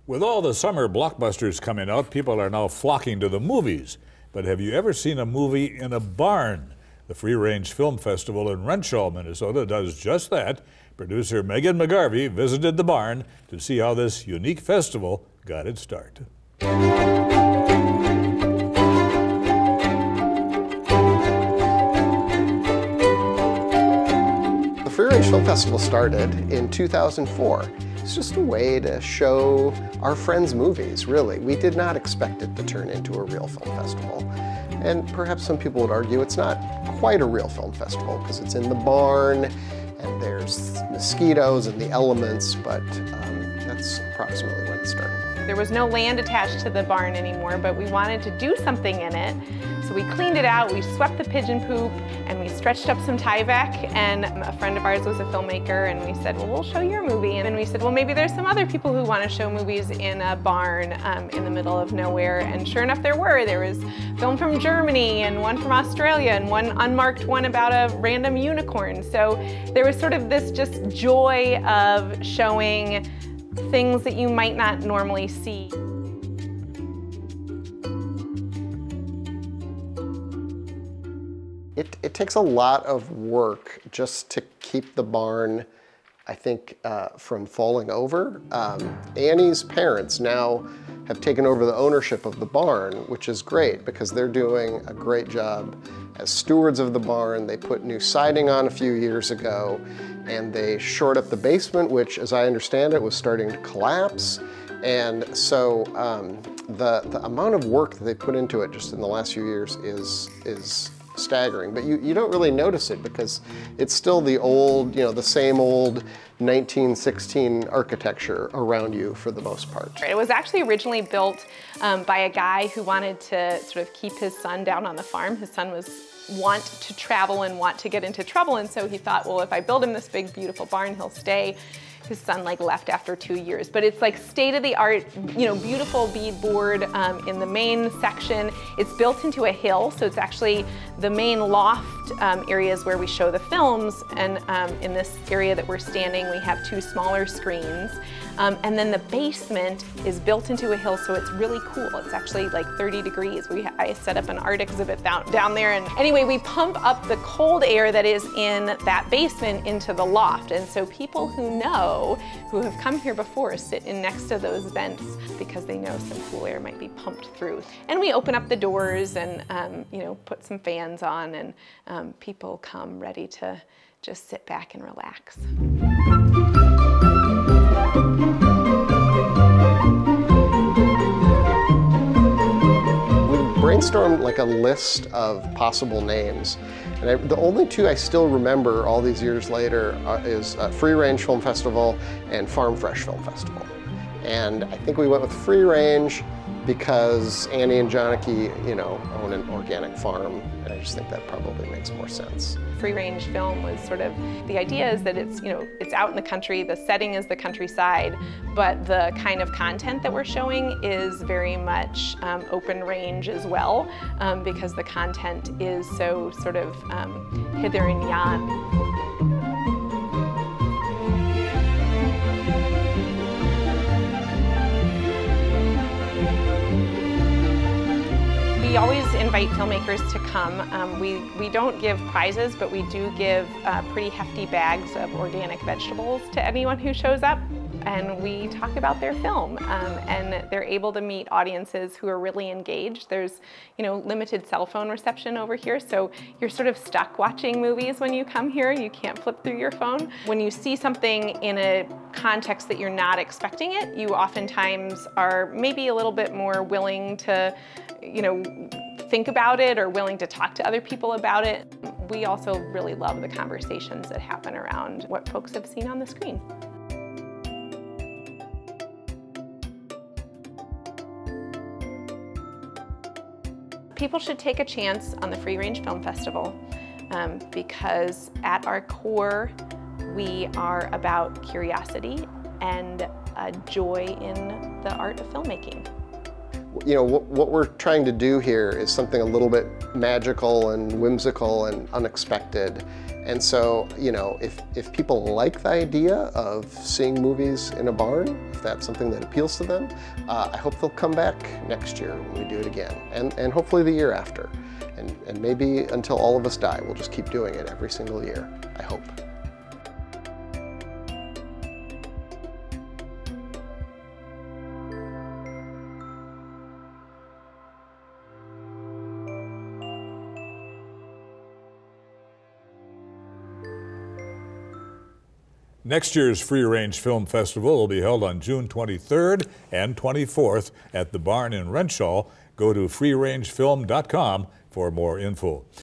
With all the summer blockbusters coming out, people are now flocking to the movies. But have you ever seen a movie in a barn? The Free Range Film Festival in Wrenshall, Minnesota does just that. Producer Megan McGarvey visited the barn to see how this unique festival got its start. The Free Range Film Festival started in 2004. It's just a way to show our friends' movies, really. We did not expect it to turn into a real film festival. And perhaps some people would argue it's not quite a real film festival because it's in the barn and there's mosquitoes and the elements, but that's approximately when it started. There was no land attached to the barn anymore, but we wanted to do something in it. So we cleaned it out, we swept the pigeon poop, and we stretched up some Tyvek, and a friend of ours was a filmmaker, and we said, well, we'll show your movie. And then we said, well, maybe there's some other people who want to show movies in a barn in the middle of nowhere. And sure enough, there were. There was film from Germany, and one from Australia, and one unmarked one about a random unicorn. So there was sort of this just joy of showing things that you might not normally see. It takes a lot of work just to keep the barn, I think, from falling over. Annie's parents now have taken over the ownership of the barn, which is great because they're doing a great job as stewards of the barn. They put new siding on a few years ago, and they shored up the basement, which, as I understand it, was starting to collapse. And so the amount of work that they put into it just in the last few years is staggering, but you don't really notice it because it's still the old, the same old 1916 architecture around you for the most part. It was actually originally built by a guy who wanted to sort of keep his son down on the farm. His son want to travel and want to get into trouble, and so he thought, well, if I build him this big, beautiful barn, he'll stay. His son left after 2 years, but it's state-of-the-art, beautiful beadboard in the main section. It's built into a hill, so it's actually the main loft areas where we show the films, and in this area that we're standing, we have 2 smaller screens. And then the basement is built into a hill, so it's really cool. It's actually 30 degrees. I set up an art exhibit down there, and anyway, we pump up the cold air that is in that basement into the loft, and so people who have come here before sit in next to those vents because they know some cool air might be pumped through. And we open up the doors and put some fans on, and people come ready to just sit back and relax. We brainstormed a list of possible names. And the only 2 I still remember all these years later is Free Range Film Festival and Farm Fresh Film Festival. And I think we went with Free Range because Annie and Johnny, own an organic farm, and I just think that probably makes more sense. Free range film was sort of, the idea is that it's, it's out in the country, the setting is the countryside, but the kind of content that we're showing is very much open range as well, because the content is so sort of hither and yon. We always invite filmmakers to come. We don't give prizes, but we do give pretty hefty bags of organic vegetables to anyone who shows up. And we talk about their film, and they're able to meet audiences who are really engaged. There's, limited cell phone reception over here, so you're sort of stuck watching movies when you come here. You can't flip through your phone. When you see something in a context that you're not expecting it, you oftentimes are maybe a little bit more willing to, think about it or willing to talk to other people about it. We also really love the conversations that happen around what folks have seen on the screen. People should take a chance on the Free Range Film Festival because at our core, we are about curiosity and a joy in the art of filmmaking. You know, what we're trying to do here is something a little bit magical and whimsical and unexpected. And so, you know, if people like the idea of seeing movies in a barn, if that's something that appeals to them, I hope they'll come back next year when we do it again, and hopefully the year after. And maybe until all of us die, we'll just keep doing it every single year, I hope. Next year's Free Range Film Festival will be held on June 23rd and 24th at the Barn in Wrenshall. Go to freerangefilm.com for more info.